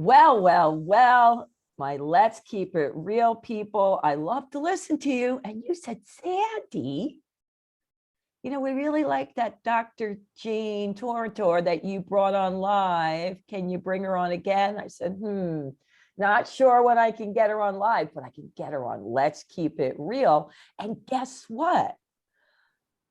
Well, my Let's Keep It Real people. I love to listen to you. And you said, Sandy, we really like that Dr. Jane Tornatore that you brought on live. Can you bring her on again? I said, not sure when I can get her on live, but I can get her on Let's Keep It Real. And guess what?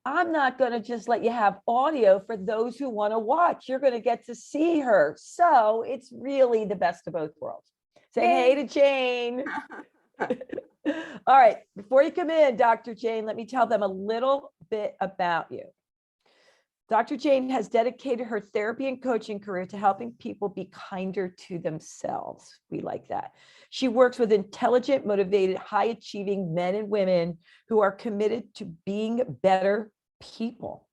I'm not going to just let you have audio for those who want to watch. You're going to get to see her. So it's really the best of both worlds. Say hey to Jane. All right. Before you come in, Dr. Jane, let me tell them a little bit about you. Dr. Jane has dedicated her therapy and coaching career to helping people be kinder to themselves. We like that. She works with intelligent, motivated, high-achieving men and women who are committed to being better people.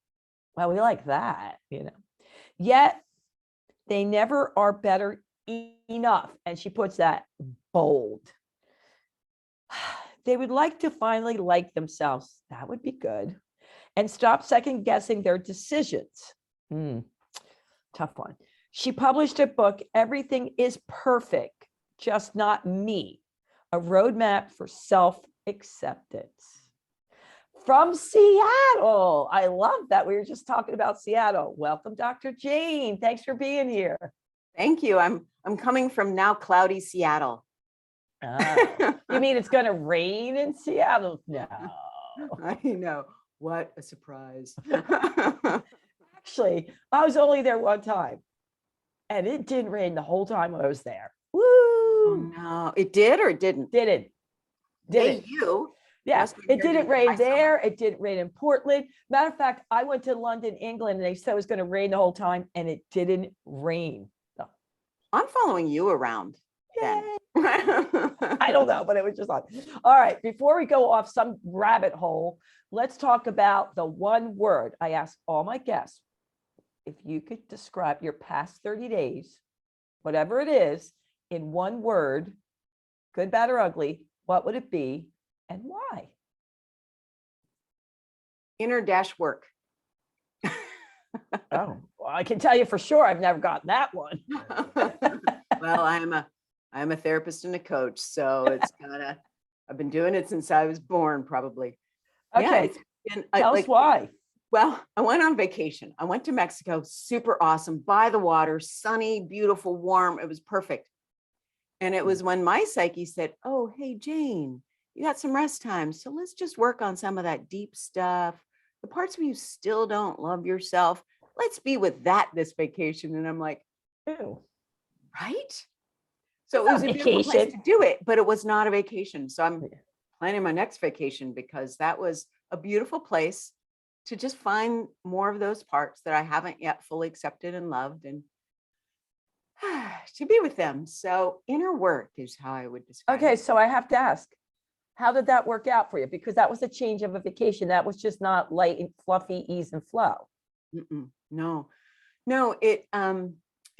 Well, we like that, Yet they never are better enough. And she puts that bold. They would like to finally like themselves. That would be good. And stop second guessing their decisions. Tough one. She published a book, Everything is Perfect, Just Not Me, a roadmap for self-acceptance. From Seattle. I love that. We were just talking about Seattle. Welcome, Dr. Jane. Thanks for being here. Thank you. I'm coming from now cloudy Seattle. You mean it's going to rain in Seattle? No. I know. What a surprise. Actually, I was only there one time and it didn't rain the whole time I was there. Woo! Oh, no, it did or it didn't? Didn't. Hey, you. Yeah, it didn't rain there. It didn't rain in Portland. Matter of fact, I went to London, England, and they said it was going to rain the whole time, and it didn't rain. So. I'm following you around. I don't know, but it was just on. All right, before we go off some rabbit hole, let's talk about the one word. I ask all my guests, if you could describe your past 30 days, whatever it is, in one word, good, bad, or ugly, what would it be and why? Inner-work. Oh, well, I can tell you for sure I've never gotten that one. Well, I'm a therapist and a coach, so I've been doing it since I was born, probably. Okay, tell us why. Well, I went on vacation. I went to Mexico, super awesome, by the water, sunny, beautiful, warm. It was perfect. And it was when my psyche said, oh, hey, Jane, you got some rest time. So let's just work on some of that deep stuff. The parts where you still don't love yourself. Let's be with that this vacation. And I'm like, ew. Right? So it was a beautiful place to do it, but it was not a vacation. So I'm planning my next vacation because that was a beautiful place to just find more of those parts that I haven't yet fully accepted and loved and to be with them. So inner work is how I would describe it. Okay, so I have to ask, how did that work out for you? Because that was a change of a vacation. That was just not light and fluffy ease and flow. No, it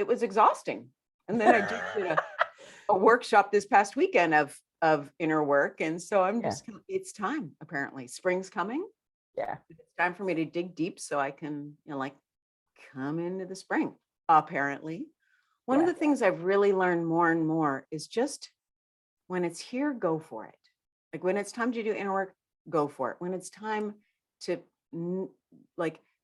was exhausting. And then I just did a workshop this past weekend of inner work. And so I'm just, it's time, apparently. Spring's coming. Yeah. It's time for me to dig deep so I can, come into the spring, apparently. One of the things I've really learned more and more is just when it's here, go for it. Like when it's time to do inner work, go for it. When it's time to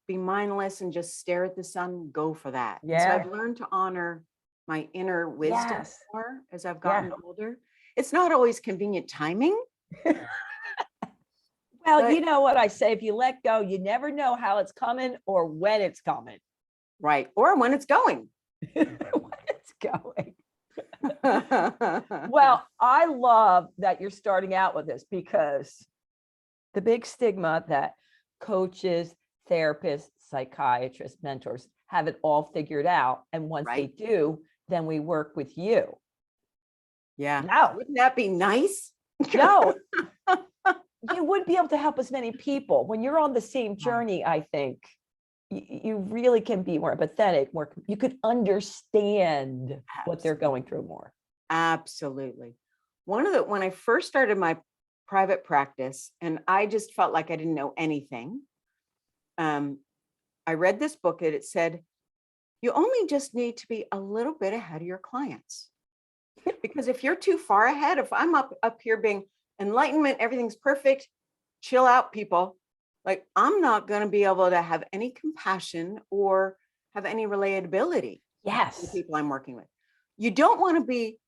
be mindless and just stare at the sun, go for that. Yeah. So I've learned to honor my inner wisdom more as I've gotten older. It's not always convenient timing. Well, you know what I say, if you let go, you never know how it's coming or when it's coming. Right. Or when it's going. When it's going. Well, I love that you're starting out with this because the big stigma that coaches, therapists, psychiatrists, mentors have it all figured out. And once they do, then we work with you. Yeah. No. Wouldn't that be nice? No. You wouldn't be able to help as many people. When you're on the same journey, I think you really can be more empathetic, you could understand what they're going through more. Absolutely. When I first started my private practice and I just felt like I didn't know anything, I read this book and it said, you only just need to be a little bit ahead of your clients. Because if you're too far ahead, if I'm up here being enlightenment, everything's perfect, chill out, people. Like, I'm not going to be able to have any compassion or have any relatability to the Yes. people I'm working with. You don't want to be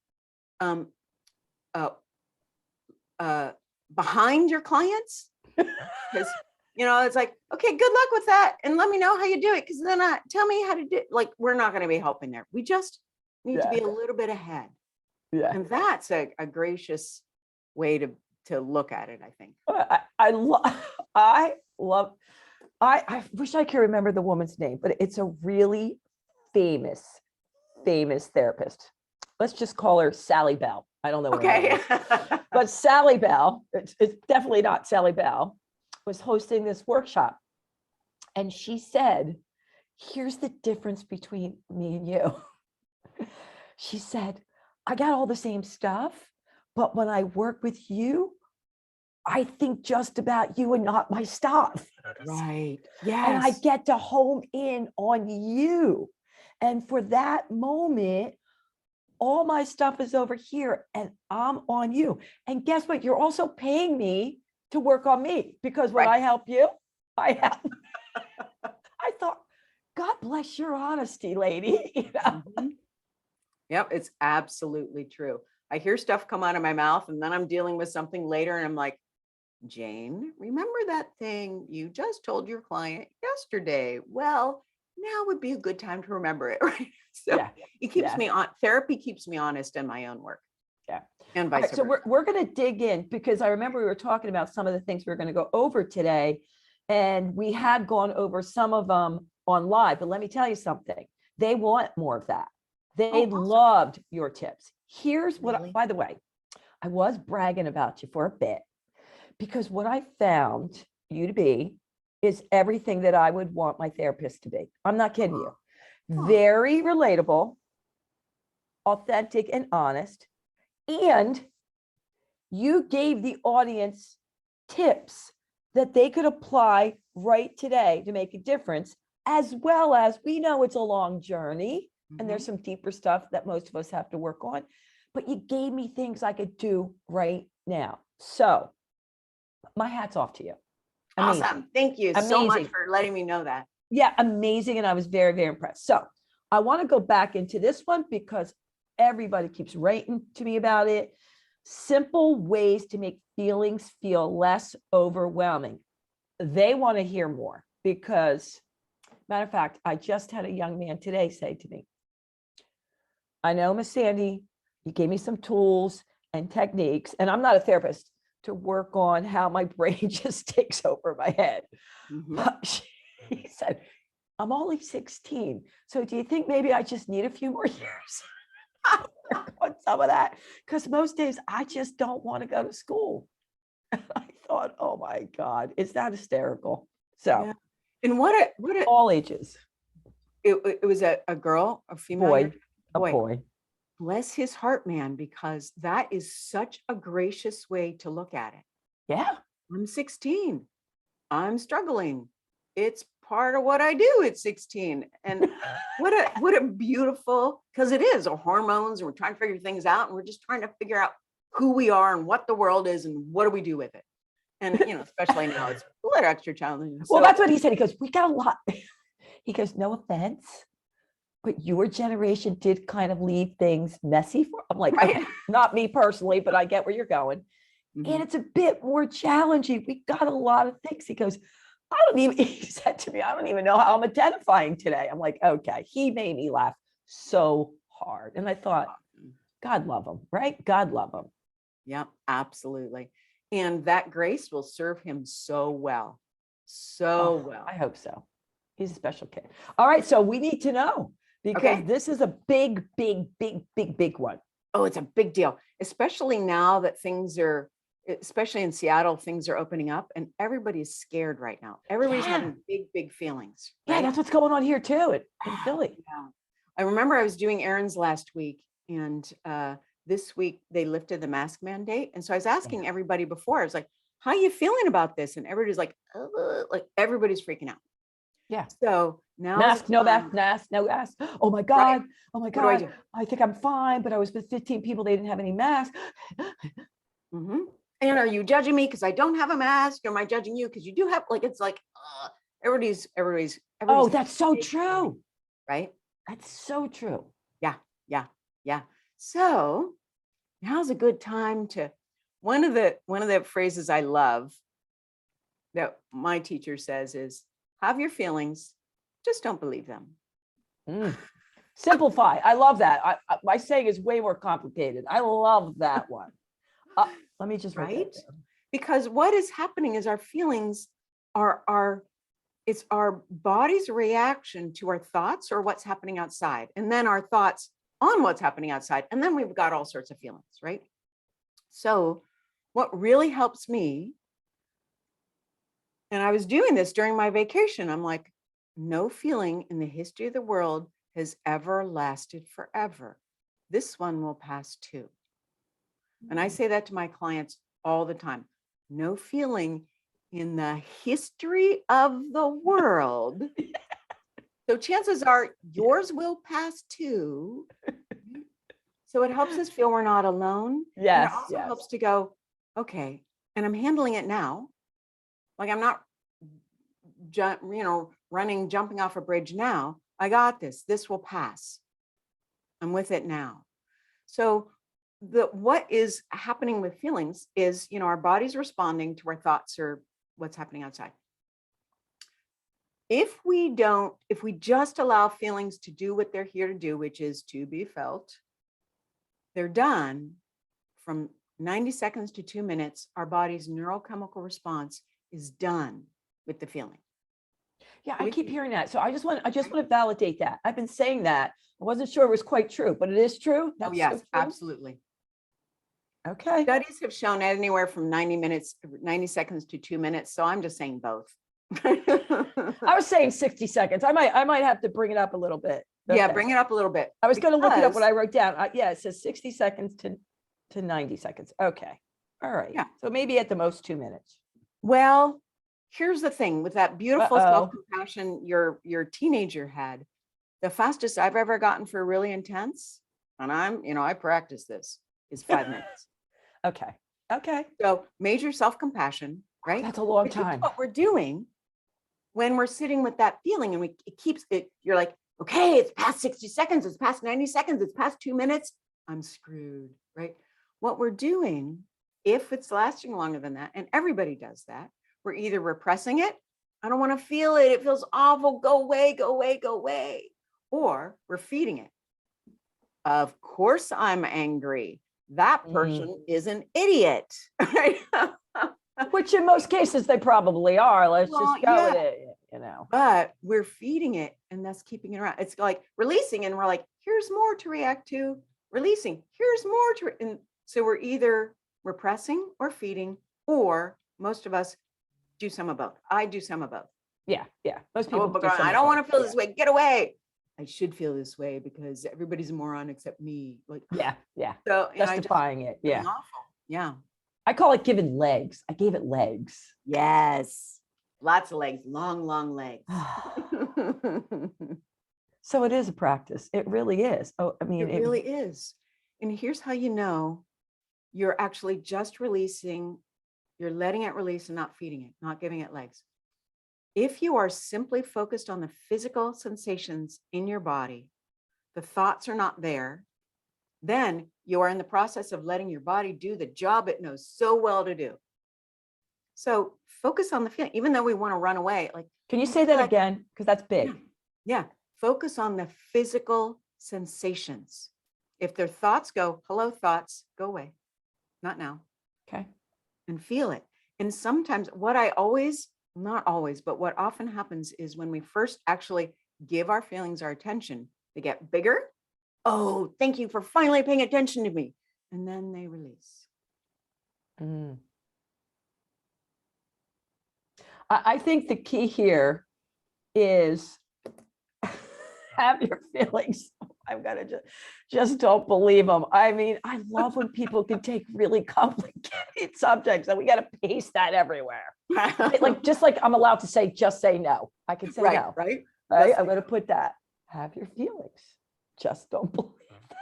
um, uh, behind your clients, because it's like, okay, good luck with that, and let me know how you do it, because then tell me how to do it. Like, we're not going to be helping there. We just need to be a little bit ahead. Yeah. And that's a gracious way to look at it, I think. I wish I could remember the woman's name, but it's a really famous therapist. Let's just call her Sally Bell. I don't know what her name is. But Sally Bell, it's definitely not Sally Bell, was hosting this workshop. And she said, here's the difference between me and you. She said, I got all the same stuff, but when I work with you, I think just about you and not my stuff. Right. Yes. And I get to home in on you. And for that moment, all my stuff is over here and I'm on you. And guess what? You're also paying me to work on me, because when I help you, I help. I thought, God bless your honesty, lady. Mm-hmm. Yep, it's absolutely true. I hear stuff come out of my mouth, and then I'm dealing with something later, and I'm like, Jane, remember that thing you just told your client yesterday? Well, now would be a good time to remember it, right? So it keeps me on. Therapy keeps me honest in my own work. Yeah. And vice versa. So we're going to dig in, because I remember we were talking about some of the things we were going to go over today, and we had gone over some of them on live, but let me tell you something. They want more of that. They loved your tips. Here's what, by the way, I was bragging about you for a bit, because what I found you to be is everything that I would want my therapist to be. I'm not kidding you. Very relatable, authentic, and honest. And you gave the audience tips that they could apply right today to make a difference, as well as, we know it's a long journey and there's some deeper stuff that most of us have to work on, but you gave me things I could do right now. So my hat's off to you. Amazing. Awesome. Thank you so much for letting me know that. Yeah, amazing. And I was very, very impressed. So I want to go back into this one, because everybody keeps writing to me about it. Simple ways to make feelings feel less overwhelming. They want to hear more, because, matter of fact, I just had a young man today say to me, I know, Miss Sandy, you gave me some tools and techniques, and I'm not a therapist, to work on how my brain just takes over my head. But he said, I'm only 16. So do you think maybe I just need a few more years on some of that? Because most days I just don't want to go to school. And I thought, oh my God, is that hysterical? So, and what all ages. It was a girl, a female boy. Bless his heart, man, because that is such a gracious way to look at it. Yeah. I'm 16. I'm struggling. It's part of what I do at 16. And what a beautiful, because it is our hormones, and we're trying to figure things out, and we're just trying to figure out who we are and what the world is and what do we do with it. And, especially now, it's a little extra challenging. Well, that's what he said. He goes, we got a lot. He goes, no offense, but your generation did kind of leave things messy. I'm like, okay, not me personally, but I get where you're going. And it's a bit more challenging. We got a lot of things. He goes, he said to me, I don't even know how I'm identifying today. I'm like, okay. He made me laugh so hard. And I thought, God love him, right? God love him. Yeah, absolutely. And that grace will serve him so well. So well. I hope so. He's a special kid. All right. So we need to know, because this is a big one. Oh, it's a big deal, especially now that things are, especially in Seattle, things are opening up and everybody's scared right now. Everybody's having big feelings. Right? Yeah, that's what's going on here too in Philly. Yeah. I remember I was doing errands last week, and this week they lifted the mask mandate. And so I was asking everybody before, I was like, how are you feeling about this? And everybody's like everybody's freaking out. Yeah. So now Mask, no mask, mask, no mask. Oh my right? God. Oh my What do I God. do? I think I'm fine, but I was with 15 people. They didn't have any masks. Mhm. And are you judging me because I don't have a mask? Or am I judging you because you do have, like, it's like everybody's Oh, that's so take, true. right? That's so true. Yeah, yeah, yeah. So now's a good time to one of the phrases I love that my teacher says is, have your feelings, just don't believe them. Mm. Simplify. I love that. My saying is way more complicated. I love that one. Let me just write that Right? down. Because what is happening is our feelings are it's our body's reaction to our thoughts or what's happening outside, and then our thoughts on what's happening outside. And then we've got all sorts of feelings, right? So, what really helps me, and I was doing this during my vacation, I'm like, no feeling in the history of the world has ever lasted forever. This one will pass too. And I say that to my clients all the time. No feeling in the history of the world. So chances are yours will pass too. So it helps us feel we're not alone. And it Yes, also yes. helps to go, okay, and I'm handling it now. Like I'm not, jumping off a bridge now. I got this. This will pass. I'm with it now. So what is happening with feelings is, our body's responding to our thoughts or what's happening outside. If we just allow feelings to do what they're here to do, which is to be felt, they're done from 90 seconds to 2 minutes. Our body's neurochemical response is done with the feeling. Yeah, I keep hearing that. So I just want to validate that. I've been saying that. I wasn't sure it was quite true, but it is true. Oh, That's yes, so true. absolutely. Okay. Studies have shown anywhere from 90 seconds to 2 minutes. So I'm just saying both. I was saying 60 seconds. I might have to bring it up a little bit. Yeah, Okay. bring it up a little bit. I was going to look it up what I wrote down. Yeah, it says 60 seconds to 90 seconds. Okay. All right. Yeah. So maybe at the most 2 minutes. Well, here's the thing with that beautiful Uh-oh. self-compassion your teenager had. The fastest I've ever gotten for really intense, and I practice this, is 5 minutes. Okay. Okay. So major self-compassion, right? That's a long Which is time. what we're doing when we're sitting with that feeling, and it keeps it. You're like, okay, it's past 60 seconds, it's past 90 seconds, it's past 2 minutes. I'm screwed, right? What we're doing, if it's lasting longer than that, and everybody does that, we're either repressing it. I don't want to feel it. It feels awful. Go away, go away, go away. Or we're feeding it. Of course, I'm angry. That person is an idiot. Right? Which in most cases they probably are. Let's Well, just go with yeah. it. But we're feeding it, and that's keeping it around. It's like releasing, and we're like, here's more to react to. Releasing, here's more to. And so we're either repressing or feeding, or most of us do some of both. I do some of both. Yeah. Most people. I don't want to feel this way. Get away. I should feel this way because everybody's a moron except me. Like, Yeah. So Justifying it. Yeah. awful. Yeah. I call it giving legs. I gave it legs. Yes. Lots of legs, long legs. So it is a practice. It really is. Oh, I mean, It really is. And here's how you know you're actually just releasing, you're letting it release and not feeding it, not giving it legs. If you are simply focused on the physical sensations in your body, the thoughts are not there, then you are in the process of letting your body do the job it knows so well to do. So focus on the feeling, even though we want to run away. Like, can you say that again? Because that's big. Yeah. Focus on the physical sensations. If their thoughts go, hello, thoughts, go away. Not now. Okay. And feel it. And sometimes not always, but what often happens is when we first actually give our feelings our attention, they get bigger. Oh, thank you for finally paying attention to me. And then they release. I think the key here is have your feelings. I'm gonna just don't believe them. I mean, I love when people can take really complicated subjects and we got to paste that everywhere. Like just like I'm allowed to say, just say no. I can say right, no. right. Right. I'm gonna put that. Have your feelings. Just don't believe them.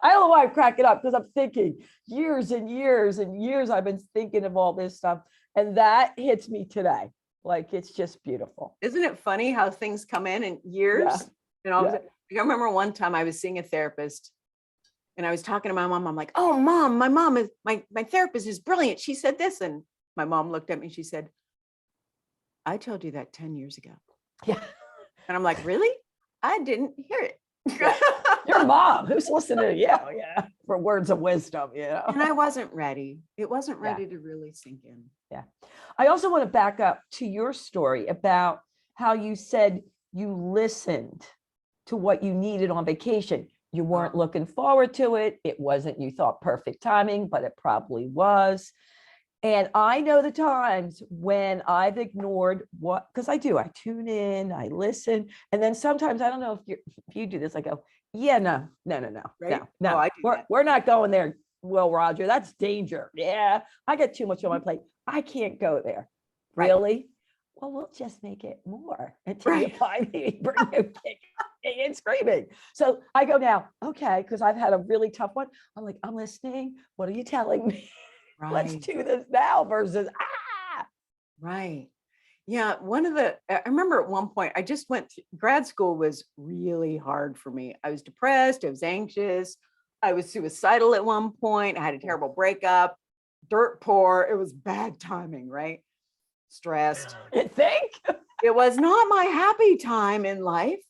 I don't know why I'm cracking up because I'm thinking years and years and years I've been thinking of all this stuff, and that hits me today. Like it's just beautiful. Isn't it funny how things come in Yeah. years? And all of a Yeah. sudden- I remember one time I was seeing a therapist and I was talking to my mom. I'm like, oh, mom, my mom is my therapist is brilliant. She said this. And my mom looked at me and she said, I told you that 10 years ago. Yeah. And I'm like, really? I didn't hear it. Yeah. Your mom, who's listening to you, yeah, for words of wisdom, you know. And I wasn't ready. It wasn't Yeah. ready to really sink in. Yeah. I also want to back up to your story about how you said you listened to what you needed on vacation. You weren't looking forward to it. It wasn't, you thought, perfect timing, but it probably was. And I know the times when I've ignored what, because I do, I tune in, I listen. And then sometimes, I don't know if you do this, I go, yeah, no, Right? no, Oh, I do that. we're not going there. Well, Roger, that's danger. Yeah, I got too much on my plate. I can't go there. Right. Really? Well, we'll just make it more until you Right. find me, bring you kicking and screaming. So I go now, okay, because I've had a really tough one. I'm like, I'm listening. What are you telling me? Let's Right. do this now versus Right. Yeah. I remember at one point, I just grad school was really hard for me. I was depressed. I was anxious. I was suicidal at one point. I had a terrible breakup, dirt poor. It was bad timing, right? Stressed. You think? It was not my happy time in life,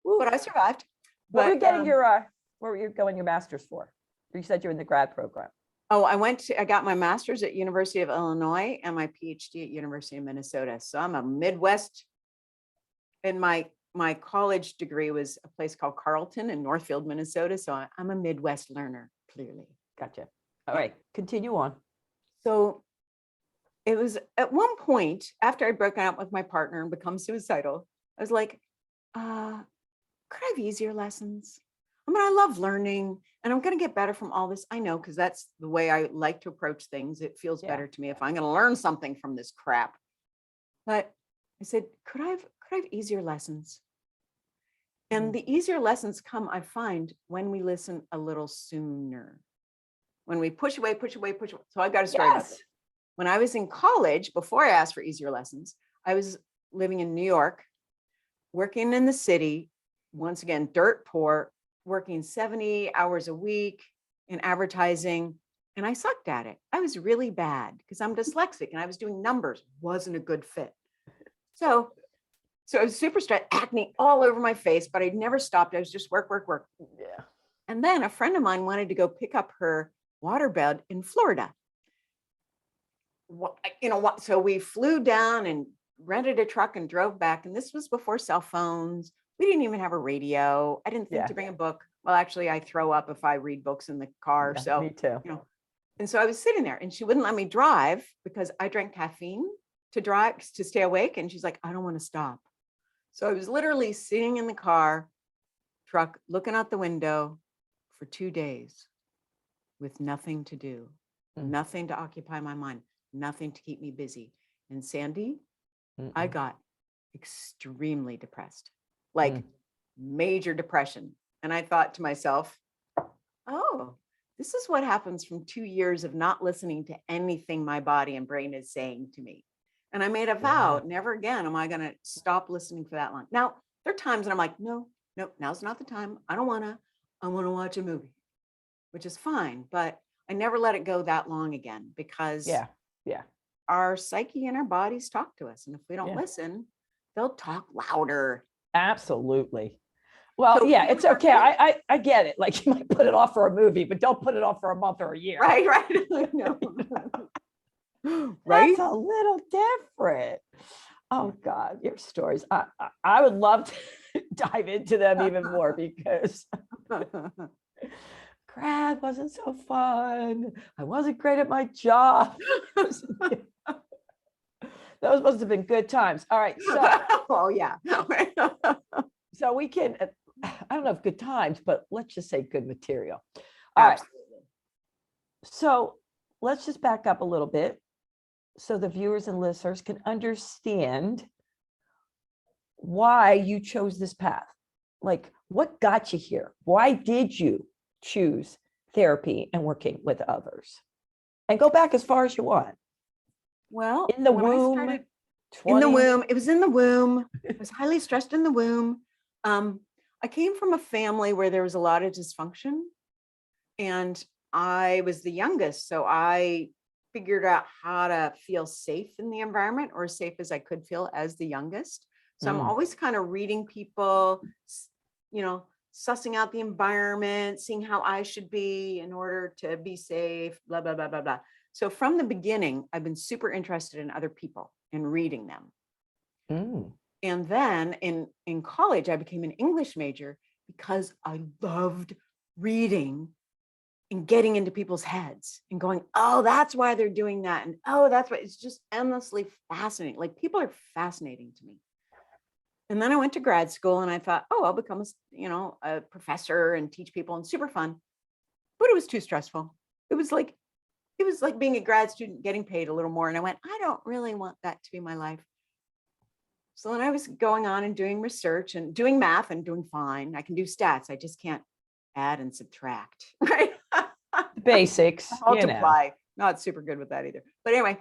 but I survived. What were you But, getting what were you going your master's for? You said you're in the grad program. oh, I got my master's at University of Illinois and my PhD at University of Minnesota. So I'm a Midwest, and my college degree was a place called Carleton in Northfield, Minnesota. So I'm a Midwest learner, clearly. Gotcha. All right, continue on. So it was at one point after I'd broken up with my partner and become suicidal, I was like, could I have easier lessons? I mean, I love learning and I'm going to get better from all this. I know, because that's the way I like to approach things. It feels better to me if I'm going to learn something from this crap. But I said, could I have easier lessons? And the easier lessons come, I find, when we listen a little sooner. When we push away. So I got a story about this. When I was in college, before I asked for easier lessons, I was living in New York, working in the city, once again, dirt poor, working 70 hours a week in advertising. And I sucked at it. I was really bad because I'm dyslexic and I was doing numbers, wasn't a good fit. So I was super stressed, acne all over my face, but I'd never stopped. I was just work. Yeah. And then a friend of mine wanted to go pick up her waterbed in Florida. So we flew down and rented a truck and drove back. And this was before cell phones. We didn't even have a radio. I didn't think to bring a book. Well, actually, I throw up if I read books in the car. So me too. And so I was sitting there and she wouldn't let me drive because I drank caffeine to stay awake. And she's like, I don't want to stop. So I was literally sitting in the truck, looking out the window for 2 days with nothing to do, nothing to occupy my mind, nothing to keep me busy. And Sandy, I got extremely depressed, like major depression. And I thought to myself, oh, this is what happens from 2 years of not listening to anything my body and brain is saying to me. And I made a vow, never again am I going to stop listening for that long. Now, there are times that I'm like, no, now's not the time. I want to watch a movie, which is fine. But I never let it go that long again because our psyche and our bodies talk to us. And if we don't listen, they'll talk louder. Absolutely. Well, it's okay. I get it. Like you might put it off for a movie, but don't put it off for a month or a year. Right. No. Right. That's a little different. Oh God, your stories. I would love to dive into them even more because grad wasn't so fun. I wasn't great at my job. Those must have been good times. All right. So oh yeah. so we can I don't know if good times, but let's just say good material. All right. Absolutely. So let's just back up a little bit so the viewers and listeners can understand why you chose this path. Like, what got you here? Why did you choose therapy and working with others? And go back as far as you want. Well, In the when I womb, started 20. in the womb, it was in the womb. I was highly stressed in the womb. I came from a family where there was a lot of dysfunction, and I was the youngest. So I figured out how to feel safe in the environment, or as safe as I could feel as the youngest. So I'm Mm. always kind of reading people, sussing out the environment, seeing how I should be in order to be safe, blah, blah, blah, blah, blah. So from the beginning, I've been super interested in other people and reading them. Mm. And then in college, I became an English major because I loved reading and getting into people's heads and going, oh, that's why they're doing that. And oh, that's why. It's just endlessly fascinating. Like, people are fascinating to me. And then I went to grad school and I thought, oh, I'll become a professor and teach people, and super fun. But it was too stressful. It was like being a grad student getting paid a little more. And I went, I don't really want that to be my life. So then I was going on and doing research and doing math and doing fine. I can do stats. I just can't add and subtract, right? Basics, Multiply. Not super good with that either. But anyway,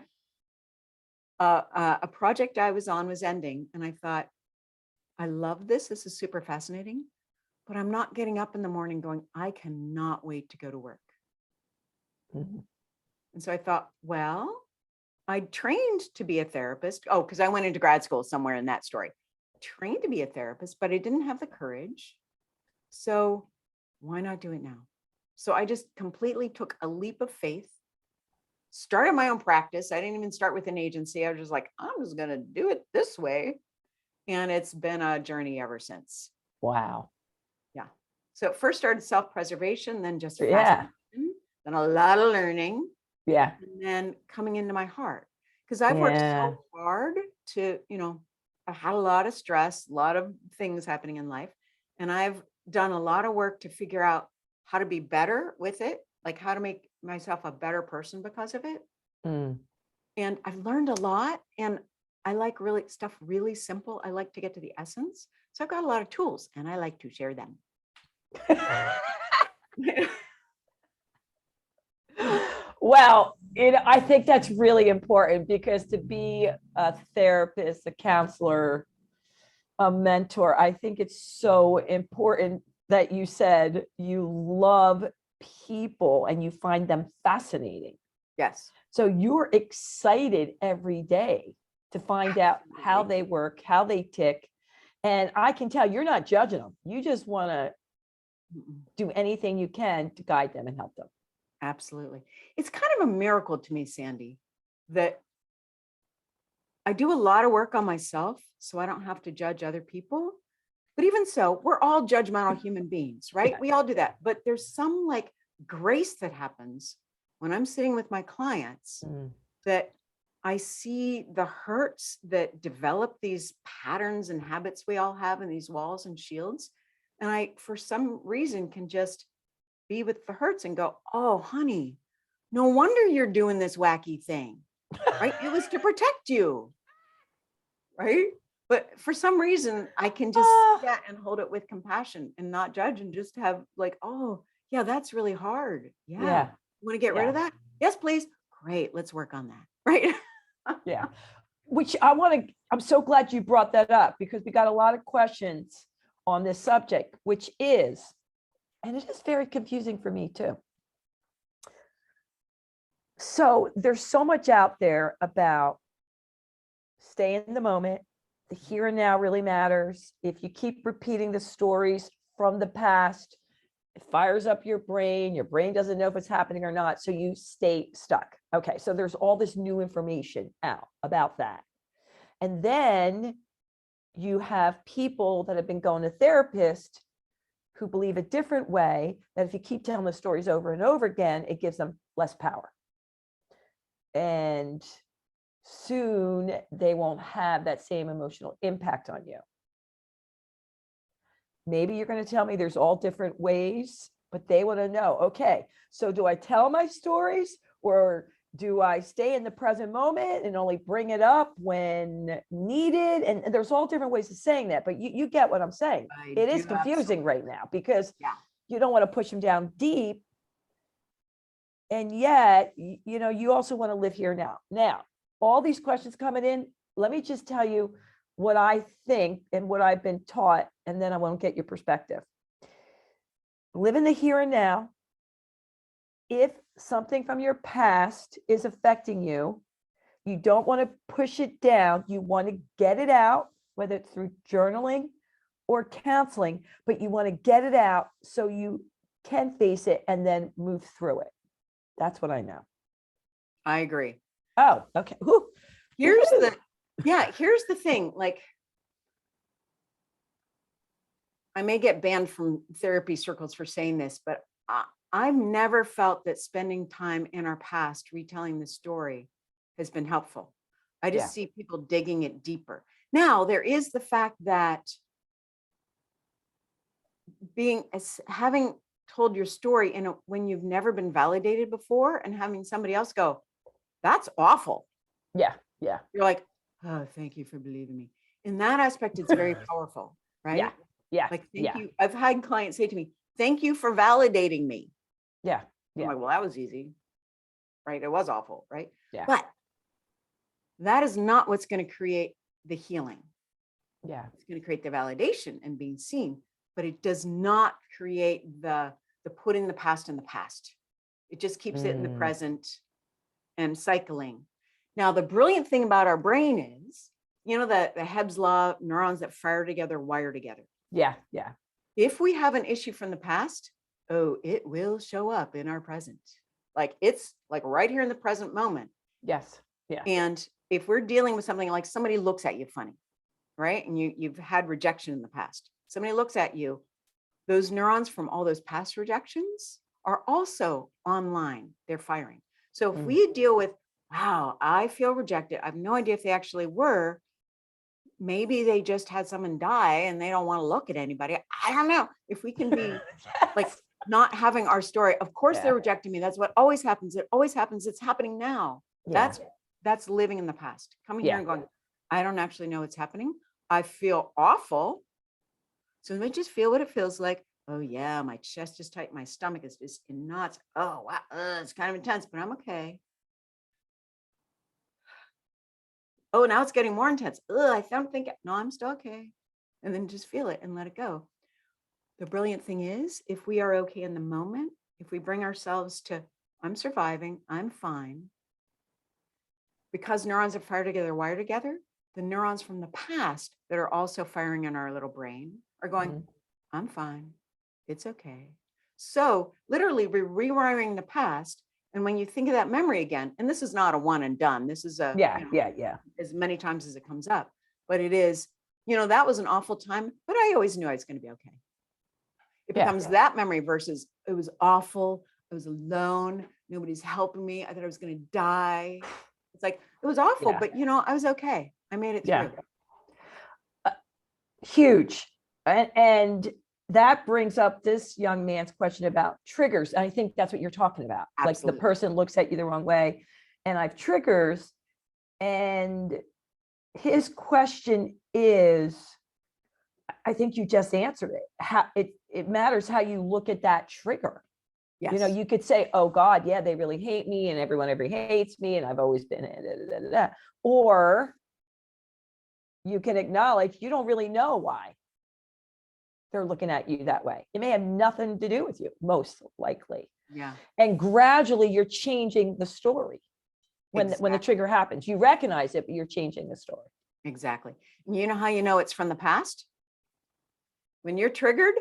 a project I was on was ending, and I thought, I love this. This is super fascinating, but I'm not getting up in the morning going, I cannot wait to go to work. Mm-hmm. And so I thought, well, I trained to be a therapist. Oh, because I went into grad school somewhere in that story. Trained to be a therapist, but I didn't have the courage. So why not do it now? So I just completely took a leap of faith, started my own practice. I didn't even start with an agency. I was just like, I'm just going to do it this way. And it's been a journey ever since. Wow. Yeah. So it first started self-preservation, then just Yeah. fascination, then a lot of learning. Yeah. And then coming into my heart, because I've worked so hard to, I had a lot of stress, a lot of things happening in life. And I've done a lot of work to figure out how to be better with it, like how to make myself a better person because of it. Mm. And I've learned a lot, and I like really simple. I like to get to the essence. So I've got a lot of tools and I like to share them. Well, I think that's really important, because to be a therapist, a counselor, a mentor, I think it's so important that you said you love people and you find them fascinating. Yes. So you're excited every day to find out how they work, how they tick. And I can tell you're not judging them. You just want to do anything you can to guide them and help them. Absolutely. It's kind of a miracle to me, Sandy, that I do a lot of work on myself so I don't have to judge other people. But even so, we're all judgmental human beings, right? Yeah. We all do that. But there's some like grace that happens when I'm sitting with my clients, that I see the hurts that develop these patterns and habits we all have in these walls and shields. And I, for some reason, can just be with the hurts and go, oh, honey, no wonder you're doing this wacky thing, right? It was to protect you, right? But for some reason, I can just see that and hold it with compassion and not judge, and just have like, oh, yeah, that's really hard. Yeah. Want to get rid of that? Yes, please. Great. Let's work on that. Right. Yeah. Which I'm so glad you brought that up, because we got a lot of questions on this subject, which is, and it is very confusing for me too. So there's so much out there about stay in the moment. The here and now really matters. If you keep repeating the stories from the past, it fires up your brain. Your brain doesn't know if it's happening or not. So you stay stuck. Okay. So there's all this new information out about that. And then you have people that have been going to therapists who believe a different way, that if you keep telling the stories over and over again, it gives them less power. And soon they won't have that same emotional impact on you. maybe you're going to tell me there's all different ways, but they want to know, okay, so do I tell my stories, or do I stay in the present moment and only bring it up when needed? And there's all different ways of saying that, but you get what I'm saying. It is confusing right now because you don't want to push them down deep. And yet, you also want to live here now. Now, all these questions coming in, let me just tell you what I think and what I've been taught, and then I won't get your perspective. Live in the here and now. If something from your past is affecting you, you don't want to push it down. You want to get it out, whether it's through journaling or counseling, but you want to get it out so you can face it and then move through it. That's what I know. I agree. Oh, okay. Ooh. Here's the thing. Like, I may get banned from therapy circles for saying this, but I've never felt that spending time in our past retelling the story has been helpful. I just see people digging it deeper. Now, there is the fact that having told your story when you've never been validated before, and having somebody else go, that's awful. Yeah. You're like, oh, thank you for believing me. In that aspect, it's very powerful, right? Yeah. Like, thank you. I've had clients say to me, thank you for validating me. Yeah. I'm like, well, that was easy, right? It was awful, right? Yeah. But that is not what's going to create the healing. Yeah. It's going to create the validation and being seen, but it does not create the putting the past in the past. It just keeps it in the present and cycling. Now, the brilliant thing about our brain is, the Hebb's law, neurons that fire together, wire together. Yeah. If we have an issue from the past, it will show up in our present. Like, it's like right here in the present moment. Yes. Yeah. And if we're dealing with something like somebody looks at you funny, right? And you've had rejection in the past. Somebody looks at you, those neurons from all those past rejections are also online. They're firing. So if we deal with, wow, I feel rejected, I have no idea if they actually were, maybe they just had someone die and they don't want to look at anybody. I don't know. If we can be like not having our story, of course they're rejecting me. That's what always happens. It always happens. It's happening now. That's living in the past. Coming here and going, I don't actually know what's happening. I feel awful. So let me just feel what it feels like. Oh yeah, my chest is tight. My stomach is just in knots. Oh wow, it's kind of intense, but I'm okay. Oh, now it's getting more intense. I don't think, no, I'm still okay. And then just feel it and let it go. The brilliant thing is, if we are okay in the moment, if we bring ourselves to, I'm surviving, I'm fine. Because neurons that fire together, wire together, the neurons from the past that are also firing in our little brain are going, I'm fine. It's okay. So literally we're rewiring the past. And when you think of that memory again, and this is not a one and done, this is a, as many times as it comes up, but it is, that was an awful time, but I always knew I was going to be okay. It becomes that memory versus it was awful. I was alone. Nobody's helping me. I thought I was going to die. It's like, it was awful, but I was okay. I made it through. Huge. And that brings up this young man's question about triggers. And I think that's what you're talking about. Absolutely. Like the person looks at you the wrong way and I've triggers. And his question is, I think you just answered it. How it matters how you look at that trigger. Yes. You could say, oh God, yeah, they really hate me and everyone ever hates me. And I've always been, or you can acknowledge you don't really know why they're looking at you that way. It may have nothing to do with you, most likely. Yeah. And gradually you're changing the story when the trigger happens. You recognize it, but you're changing the story. Exactly. And you know how you know it's from the past? When you're triggered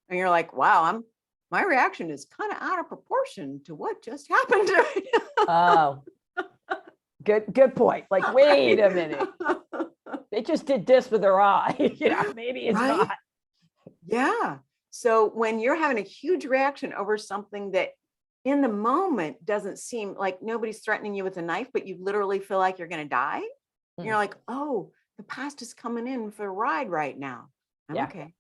and you're like, wow, my reaction is kind of out of proportion to what just happened to me. Oh, good point. Like, wait a minute. They just did this with their eye. Maybe it's not. Yeah. So when you're having a huge reaction over something that in the moment doesn't seem like nobody's threatening you with a knife, but you literally feel like you're going to die. You're like, oh, the past is coming in for a ride right now. I'm okay.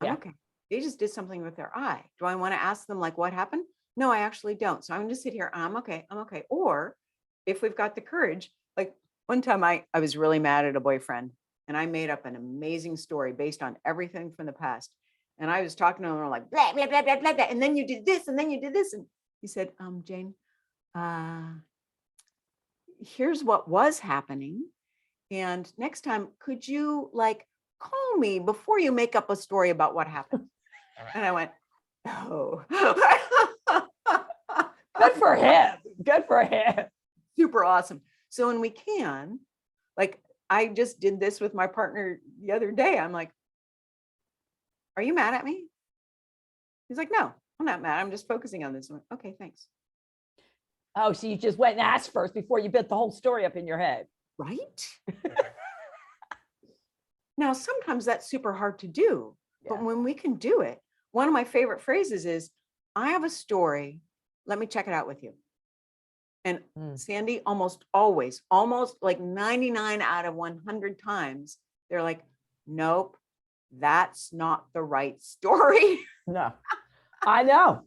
I'm Yeah. okay. They just did something with their eye. Do I want to ask them like what happened? No, I actually don't. So I'm going to sit here. I'm okay. I'm okay. Or if we've got the courage, like one time I was really mad at a boyfriend and I made up an amazing story based on everything from the past. And I was talking to him like, blah, blah, blah, blah, blah, blah. And then you did this and then you did this. And he said, Jane, here's what was happening. And next time, could you like call me before you make up a story about what happened? And I went, oh. Good for him. Good for him. Super awesome. So when we can, like I just did this with my partner the other day. I'm like, are you mad at me? He's like, no, I'm not mad. I'm just focusing on this. I'm like, okay, thanks. Oh, so you just went and asked first before you built the whole story up in your head. Right? Now, sometimes that's super hard to do, but Yeah. when we can do it, one of my favorite phrases is, I have a story. Let me check it out with you. And Sandy, almost always, almost like 99 out of 100 times, they're like, nope, that's not the right story. No, I know.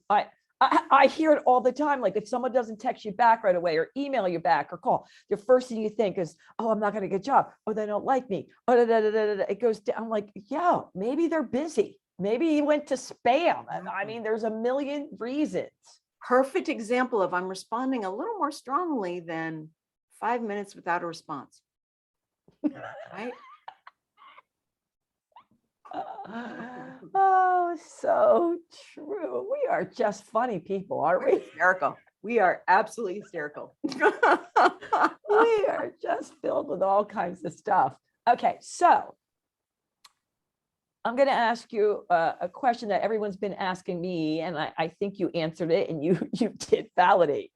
I hear it all the time. Like if someone doesn't text you back right away or email you back or call, the first thing you think is, oh, I'm not going to get a job. Oh, they don't like me. Oh, da, da, da, da, da. It goes down. I'm like, yeah, maybe they're busy. Maybe he went to spam. I mean, there's a million reasons. Perfect example of I'm responding a little more strongly than 5 minutes without a response. Right? Oh, so true. We are just funny people, aren't We're we? hysterical. We are absolutely hysterical. We are just filled with all kinds of stuff. Okay, so I'm going to ask you a question that everyone's been asking me, and I think you answered it, and you did validate.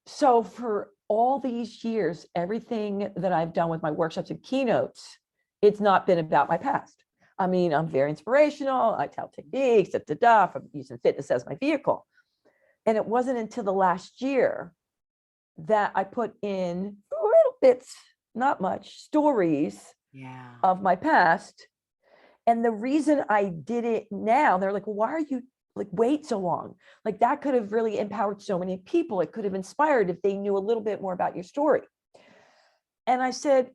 So for all these years, everything that I've done with my workshops and keynotes, it's not been about my past. I mean, I'm very inspirational. I tell techniques, I'm using fitness as my vehicle. And it wasn't until the last year that I put in little bits, not much, stories of my past. And the reason I did it now, they're like, well, why are you like wait so long? Like that could have really empowered so many people. It could have inspired if they knew a little bit more about your story. And I said,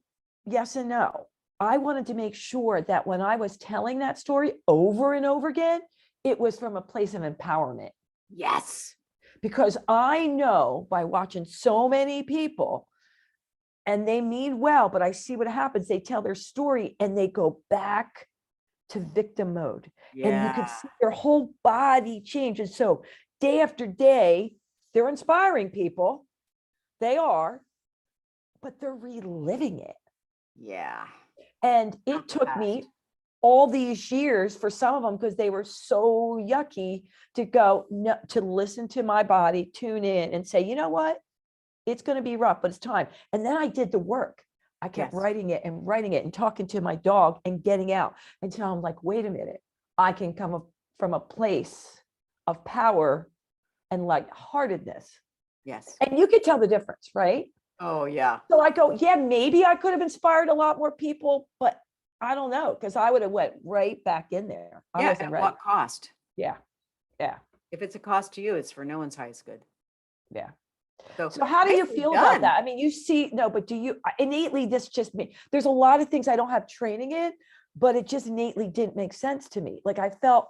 yes and no. I wanted to make sure that when I was telling that story over and over again, it was from a place of empowerment. Yes. Because I know by watching so many people, and they mean well, but I see what happens. They tell their story and they go back to victim mode. Yeah. And you can see their whole body change. And so day after day, they're inspiring people. They are, but they're reliving it. Yeah. And it took me all these years for some of them, because they were so yucky, to go, no, to listen to my body, tune in and say, you know what? It's going to be rough, but it's time. And then I did the work. I kept writing it and talking to my dog and getting out until I'm like, wait a minute, I can come from a place of power and lightheartedness. Yes. And you could tell the difference, right? Oh, yeah. So I go, yeah, maybe I could have inspired a lot more people, but I don't know, because I would have went right back in there. Yeah, at what cost? Yeah. Yeah. If it's a cost to you, it's for no one's highest good. Yeah. So how do you feel about that? I mean, you see, no, but do you innately, this just me, there's a lot of things I don't have training in, but it just innately didn't make sense to me. Like I felt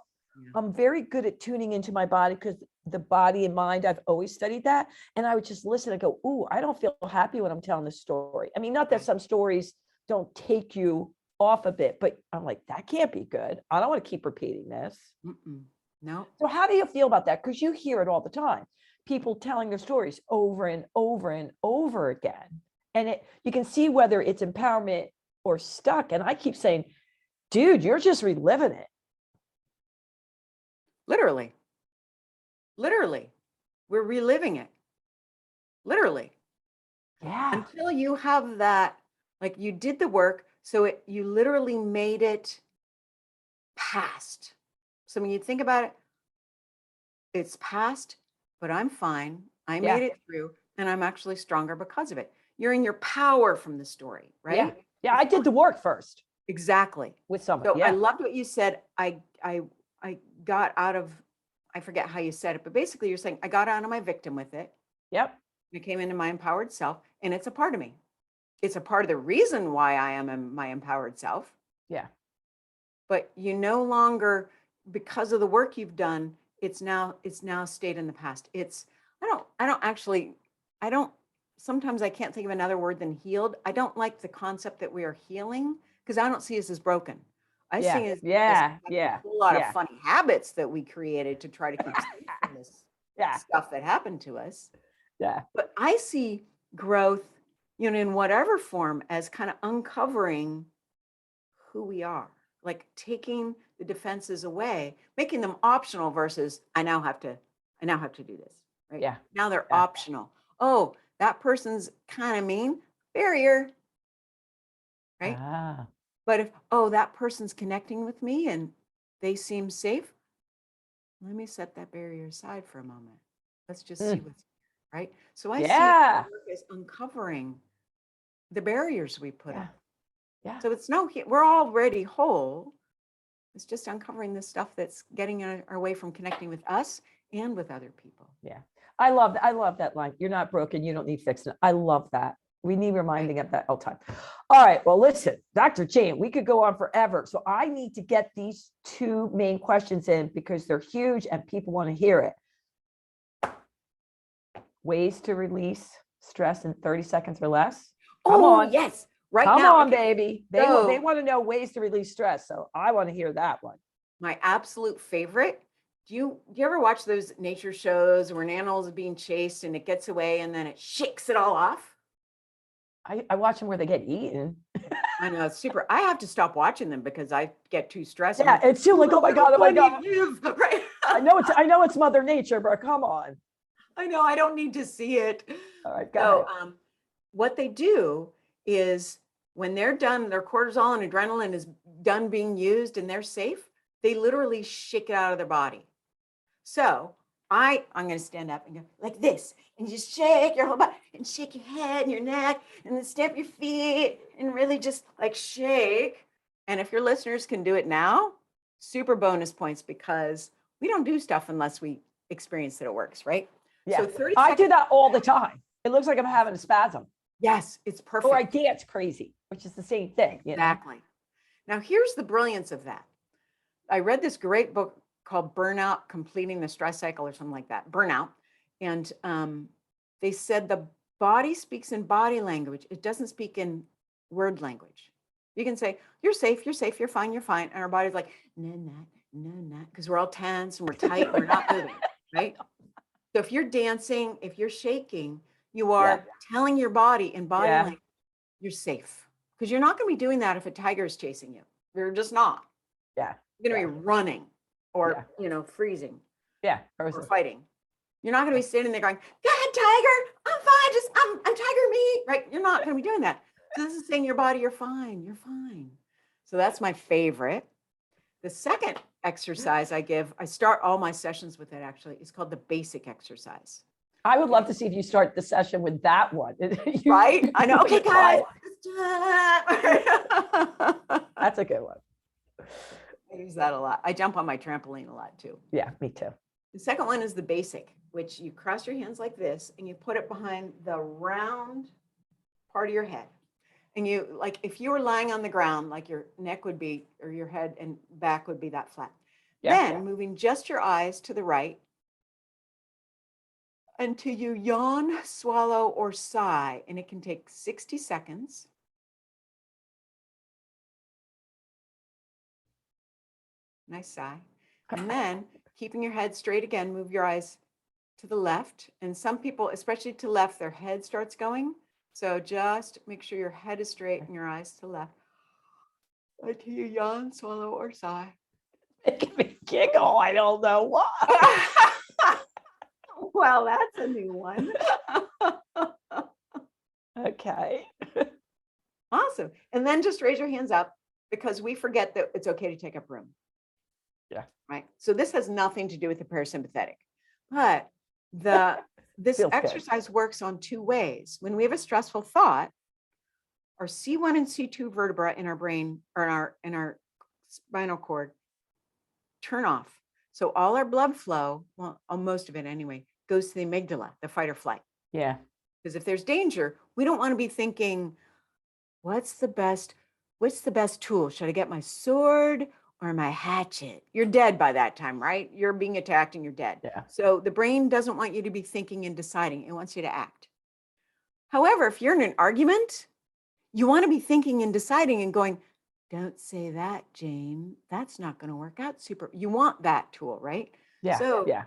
I'm very good at tuning into my body, because the body and mind, I've always studied that. And I would just listen and go, ooh, I don't feel happy when I'm telling this story. I mean, not that some stories don't take you off a bit, but I'm like, that can't be good. I don't want to keep repeating this. No. So how do you feel about that? Because you hear it all the time. People telling their stories over and over and over again. And you can see whether it's empowerment or stuck. And I keep saying, dude, you're just reliving it. Literally. We're reliving it. Literally. Yeah. Until you have that, like you did the work. So you literally made it past. So when you think about it, it's past, but I'm fine. I made it through, and I'm actually stronger because of it. You're in your power from the story, right? Yeah. I did the work first. Exactly. With someone. So I loved what you said. I I got out of, I forget how you said it, but basically you're saying I got out of my victim with it. Yep. I came into my empowered self, and it's a part of me. It's a part of the reason why I am my empowered self. Yeah. But you no longer, because of the work you've done, it's now stayed in the past. I don't, sometimes I can't think of another word than healed. I don't like the concept that we are healing, because I don't see us as broken. I Yeah. see us as Yeah. a Yeah. whole lot of Yeah. funny habits that we created to try to keep safe from this Yeah. stuff that happened to us. Yeah. But I see growth, in whatever form, as kind of uncovering who we are, like taking the defenses away, making them optional versus I now have to do this, right? Yeah. Now they're Yeah. optional. Oh, that person's kind of mean, barrier, right? Ah. But if, that person's connecting with me and they seem safe, let me set that barrier aside for a moment. Let's just see Mm. what's here, right? So I see Yeah. our work as uncovering the barriers we put Yeah. up. Yeah. So it's we're already whole. It's just uncovering the stuff that's getting our way from connecting with us and with other people. Yeah. I love that line. You're not broken. You don't need fixing. I love that. We need reminding of that all the time. All right. Well, listen, Dr. Jane, we could go on forever. So I need to get these two main questions in because they're huge and people want to hear it. Ways to release stress in 30 seconds or less. Come on. Yes. Right Come now. on, Okay. baby. They want to know ways to release stress. So I want to hear that one. My absolute favorite. Do you ever watch those nature shows where an animal is being chased and it gets away and then it shakes it all off? I watch them where they get eaten. I know, it's super. I have to stop watching them because I get too stressed. Yeah, it's too like, oh my God, oh my God. Right. I know it's Mother Nature, but come on. I know, I don't need to see it. All right, go ahead. What they do is when they're done, their cortisol and adrenaline is done being used and they're safe, they literally shake it out of their body. So I'm going to stand up and go like this and just shake your whole body and shake your head and your neck and then stamp your feet and really just like shake. And if your listeners can do it now, super bonus points, because we don't do stuff unless we experience that it works, right? Yeah, So 30 I seconds. do that all the time. It looks like I'm having a spasm. Yes, it's perfect. Or I dance crazy, which is the same thing. Exactly. Now, here's the brilliance of that. I read this great book called Burnout, Completing the Stress Cycle or something like that, Burnout. And they said the body speaks in body language. It doesn't speak in word language. You can say, you're safe, you're fine, you're fine. And our body's like, no, not, because we're all tense and we're tight and we're not moving, right? So if you're dancing, if you're shaking, you are telling your body in body language, you're safe. Because you're not going to be doing that if a tiger is chasing you. You're just not. Yeah. You're going to be running or, freezing. Yeah. Or fighting. You're not going to be standing there going, go ahead, tiger. I'm fine. I'm tiger me. Right. You're not going to be doing that. So this is saying your body, you're fine. You're fine. So that's my favorite. The second exercise I start all my sessions with it actually. It's called the basic exercise. I would love to see if you start the session with that one. Right? I know. Okay, guys. That's a good one. I use that a lot. I jump on my trampoline a lot too. Yeah, me too. The second one is the basic, which you cross your hands like this and you put it behind the round part of your head. And you, like, if you were lying on the ground, like your neck would be, or your head and back would be that flat. Then moving just your eyes to the right until you yawn, swallow, or sigh. And it can take 60 seconds. Nice sigh. And then keeping your head straight again, move your eyes to the left. And some people, especially to left, their head starts going. So just make sure your head is straight and your eyes to the left. Until you yawn, swallow, or sigh. Making me giggle. I don't know why. Well, that's a new one. Okay. Awesome. And then just raise your hands up, because we forget that it's okay to take up room. Yeah. Right. So this has nothing to do with the parasympathetic, but this exercise works on two ways. When we have a stressful thought, our C1 and C2 vertebra in our brain, or in our spinal cord, turn off. So all our blood flow, well, most of it anyway, goes to the amygdala, the fight or flight. Yeah. Because if there's danger, we don't want to be thinking, what's the best tool? Should I get my sword or my hatchet? You're dead by that time, right? You're being attacked and you're dead. Yeah. So the brain doesn't want you to be thinking and deciding. It wants you to act. However, if you're in an argument, you want to be thinking and deciding and going, don't say that, Jane. That's not going to work out super. You want that tool, right? Yeah. So yeah.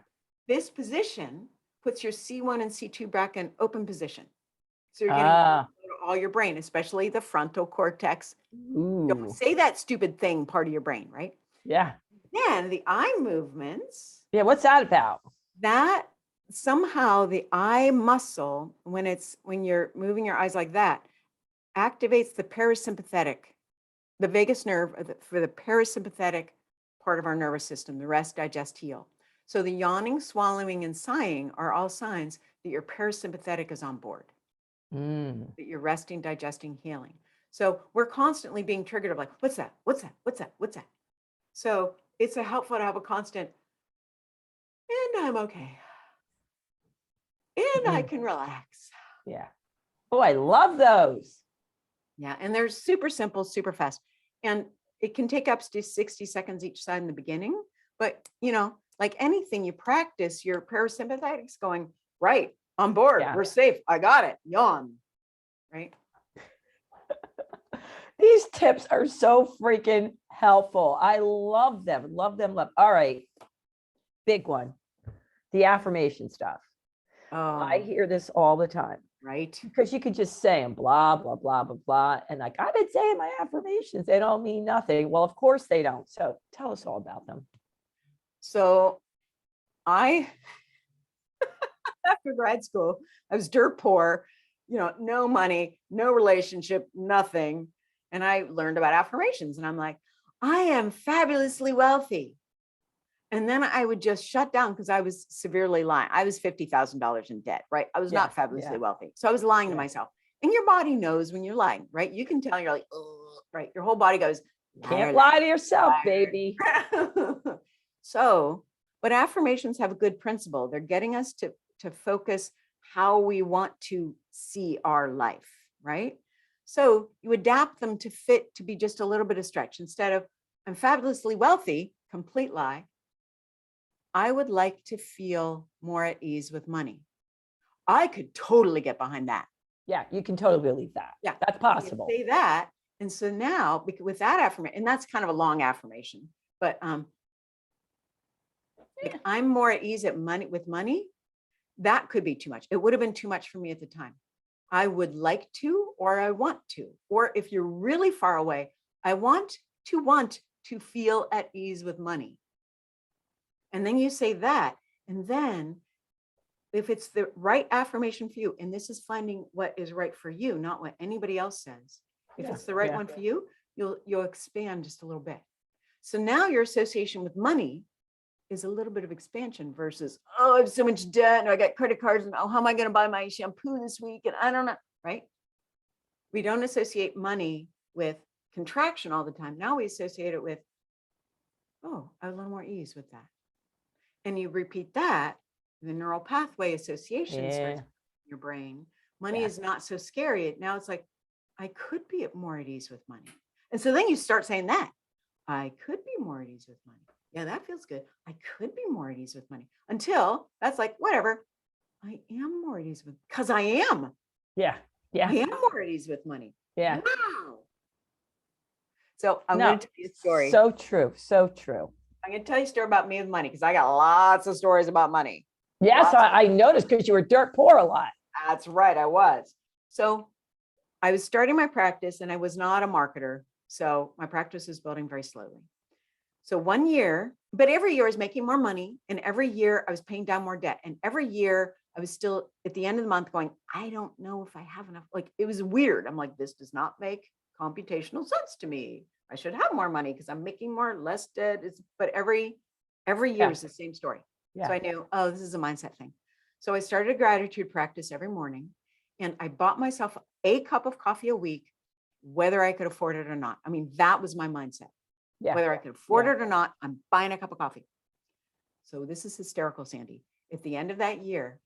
this position puts your C1 and C2 back in open position. So you're getting all your brain, especially the frontal cortex. Don't say that stupid thing part of your brain, right? Yeah. Then the eye movements. Yeah. What's that about? That somehow the eye muscle, when you're moving your eyes like that, activates the parasympathetic, the vagus nerve for the parasympathetic part of our nervous system, the rest, digest, heal. So the yawning, swallowing, and sighing are all signs that your parasympathetic is on board, that you're resting, digesting, healing. So we're constantly being triggered of like, what's that? What's that? What's that? What's that? So it's helpful to have a constant, and I'm okay. And I can relax. Yeah. Oh, I love those. Yeah. And they're super simple, super fast. And it can take up to 60 seconds each side in the beginning. But, like anything you practice, your parasympathetic's going, right, on board. Yeah. We're safe. I got it. Yawn. Right. These tips are so freaking helpful. I love them. Love them. Love. All right. Big one. The affirmation stuff. I hear this all the time. Right. Because you could just say them, blah, blah, blah, blah, blah. And like, I've been saying my affirmations. They don't mean nothing. Well, of course they don't. So tell us all about them. So after grad school, I was dirt poor, no money, no relationship, nothing. And I learned about affirmations and I'm like, I am fabulously wealthy. And then I would just shut down because I was severely lying. I was $50,000 in debt, right? I was not fabulously wealthy. So I was lying to myself. And your body knows when you're lying, right? You can tell you're like, oh, right? Your whole body goes, can't lie to yourself, baby. So, but affirmations have a good principle. They're getting us to focus how we want to see our life, right? So you adapt them to fit to be just a little bit of stretch. Instead of, I'm fabulously wealthy, complete lie. I would like to feel more at ease with money. I could totally get behind that. Yeah, you can totally believe that. Yeah, that's possible. Say that. And so now with that affirmation, and that's kind of a long affirmation, but like I'm more at ease with money, that could be too much. It would have been too much for me at the time. I would like to, or I want to, or if you're really far away, I want to feel at ease with money. And then you say that, and then if it's the right affirmation for you, and this is finding what is right for you, not what anybody else says. If it's the right one for you, you'll expand just a little bit. So now your association with money is a little bit of expansion versus, oh, I have so much debt and I got credit cards and oh, how am I going to buy my shampoo this week? And I don't know, right? We don't associate money with contraction all the time. Now we associate it with, oh, I have a little more ease with that. And you repeat that, the neural pathway association starts in your brain. Money is not so scary. Now it's like, I could be more at ease with money. And so then you start saying that. I could be more at ease with money. Yeah, that feels good. I could be more at ease with money. Until that's like, whatever. I am more at ease with, because I am. Yeah. Yeah. I am more at ease with money. Yeah. Wow. So I'm going to tell you a story. So true. So true. I'm going to tell you a story about me with money because I got lots of stories about money. Yes, I noticed because you were dirt poor a lot. That's right. I was. So I was starting my practice and I was not a marketer. So my practice was building very slowly. So one year, but every year I was making more money. And every year I was paying down more debt. And every year I was still at the end of the month going, I don't know if I have enough. Like it was weird. I'm like, this does not make computational sense to me. I should have more money because I'm making less debt. But every year is the same story. Yeah. So I knew, oh, this is a mindset thing. So I started a gratitude practice every morning and I bought myself a cup of coffee a week, whether I could afford it or not. I mean, that was my mindset. Yeah. Whether I can afford Yeah. it or not, I'm buying a cup of coffee. So this is hysterical, Sandy. At the end of that year,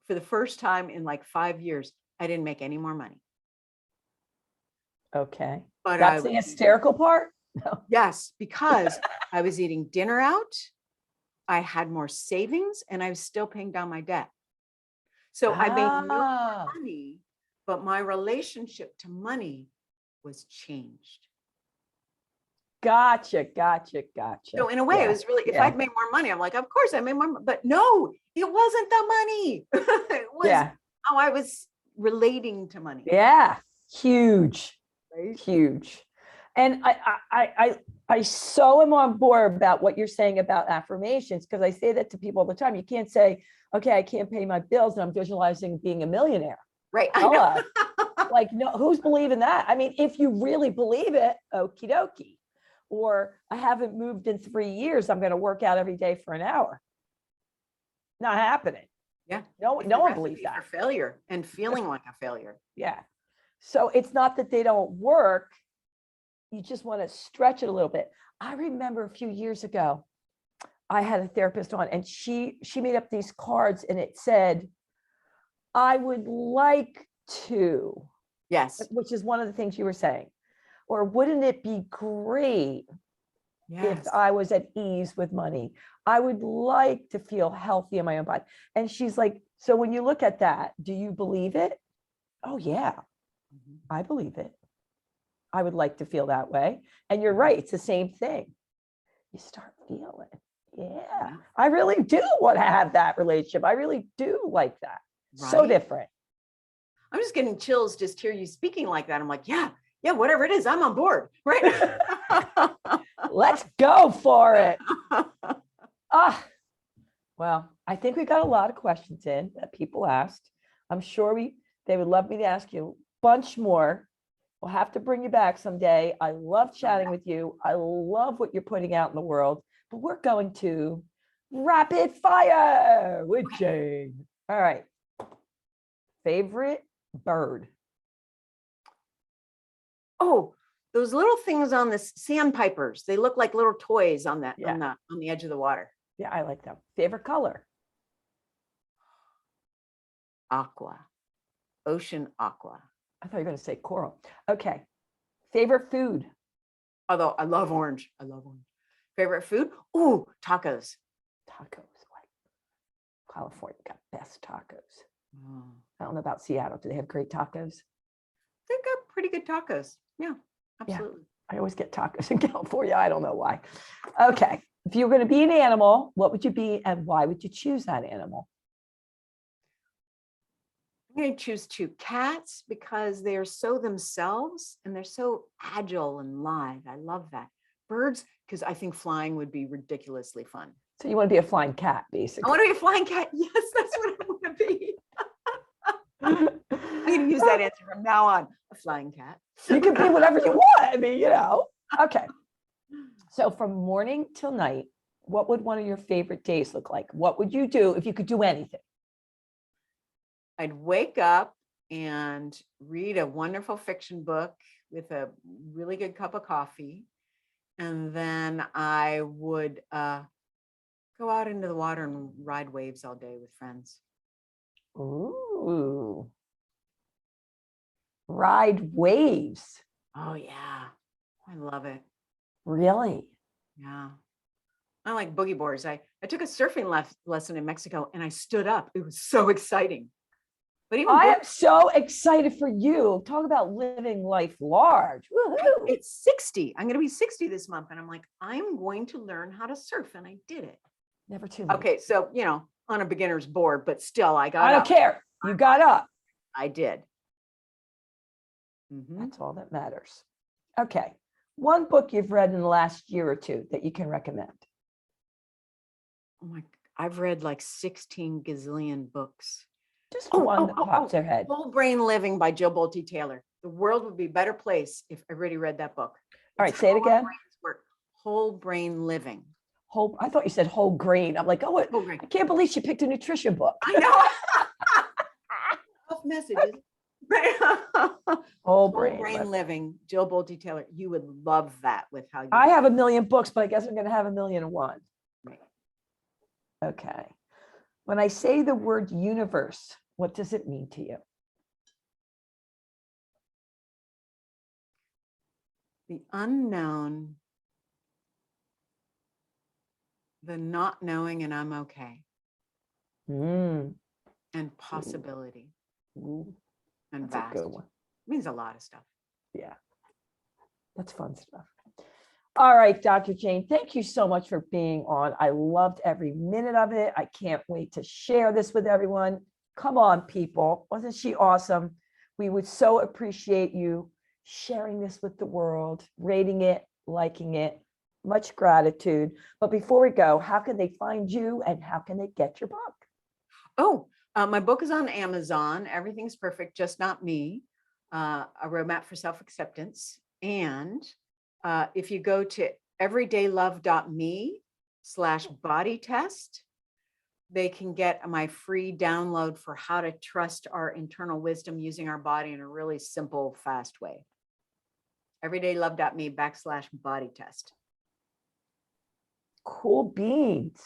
for the first time in like 5 years, I didn't make any more money. Okay. But That's the hysterical part? No. yes, because I was eating dinner out, I had more savings, and I was still paying down my debt. So I made no Ah, money, but my relationship to money was changed. gotcha. So in a way, it Yeah. was really, if Yeah. I'd made more money, I'm like, of course I made more, but no, it wasn't the money. It was Yeah. how I was relating to money. Yeah. Huge. Right? Huge. And I so am on board about what you're saying about affirmations, because I say that to people all the time. You can't say, okay, I can't pay my bills and I'm visualizing being a millionaire. Right. Hello. Like, no, who's believing that? I mean, if you really believe it, okie dokie. Or I haven't moved in 3 years, I'm going to work out every day for an hour. Not happening. Yeah. No It's no a one recipe believes for that. failure and feeling like a failure. Yeah. So it's not that they don't work. You just want to stretch it a little bit. I remember a few years ago, I had a therapist on, and she made up these cards, and it said, I would like to, Yes. which is one of the things you were saying. Or wouldn't it be great if Yes. I was at ease with money? I would like to feel healthy in my own body. And she's like, so when you look at that, do you believe it? Oh, yeah, Mhm. I believe it. I would like to feel that way. And you're right, it's the same thing. You start feeling, yeah, I really do want to have that relationship. I really do like that. So Right? different. I'm just getting chills just hear you speaking like that. I'm like, yeah, whatever it is, I'm on board. Right. Let's go for it. Ah, well, I think we got a lot of questions in that people asked. I'm sure they would love me to ask you a bunch more. We'll have to bring you back someday. I love chatting with you. I love what you're putting out in the world, but we're going to rapid fire with Jane. All right. Favorite bird? Oh, those little things on the sandpipers. They look like little toys on that Yeah. on the edge of the water. Yeah, I like them. Favorite color? Aqua. Ocean aqua. I thought you were going to say coral. Okay. Favorite food? Although I love orange. I love orange. Favorite food? Ooh, tacos. Tacos. California got best tacos. Oh. I don't know about Seattle. Do they have great tacos? They've got pretty good tacos. Yeah, absolutely. I always get tacos in California. I don't know why. Okay. If you were going to be an animal, what would you be and why would you choose that animal? I'm going to choose 2 cats because they're so themselves and they're so agile and live. I love that. Birds, because I think flying would be ridiculously fun. So you want to be a flying cat, I basically. want to be a flying cat. Yes, that's what I want to be. I'm going to use that answer from now on. A flying cat. You can be whatever you want. I mean, you know. Okay. So from morning till night, what would one of your favorite days look like? What would you do if you could do anything? I'd wake up and read a wonderful fiction book with a really good cup of coffee. And then I would go out into the water and ride waves all day with friends. Ooh. Ride waves. Oh, yeah. I love it. Really? Yeah. I like boogie boards. I took a surfing lesson in Mexico and I stood up. It was so exciting. But even I am so excited for you. Talk about living life large. Woo-hoo. it's 60. I'm going to be 60 this month. And I'm like, I'm going to learn how to surf. And I did it. Never too late. Okay. So, on a beginner's board, but still I got I don't up. care. You got up. I did. Mm-hmm. That's all that matters. Okay. One book you've read in the last year or two that you can recommend. Oh my, I've read like 16 gazillion books. Just one that pops their head. Whole Brain Living by Jill Bolte Taylor. The world would be a better place if everybody read that book. All right, say it again. Whole Brain Living. I thought you said whole grain. I'm like, oh, Whole grain. I can't believe she picked a nutrition book. I know. Off messages. Whole Whole brain brain living. living, Jill Bolte Taylor. You would love that with how you. I have a million books, but I guess I'm going to have 1,000,001. Right. Okay. When I say the word universe, what does it mean to you? The unknown, the not knowing, and I'm okay, Mm, and possibility ooh, and that's a vast. good one. Means a lot of stuff. Yeah, that's fun stuff. All right, Dr. Jane, thank you so much for being on. I loved every minute of it. I can't wait to share this with everyone. Come on, people. Wasn't she awesome? We would so appreciate you sharing this with the world, rating it, liking it. Much gratitude. But before we go, how can they find you and how can they get your book? Oh, my book is on Amazon. Everything's perfect, just not me. A roadmap for self-acceptance. And if you go to everydaylove.me/body test, they can get my free download for how to trust our internal wisdom using our body in a really simple, fast way. everydaylove.me/body test. Cool beans.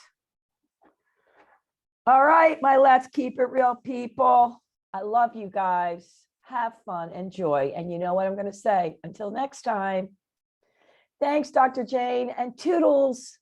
All right, my Let's Keep It Real people. I love you guys. Have fun, enjoy. And you know what I'm going to say? Until next time. Thanks, Dr. Jane, and toodles.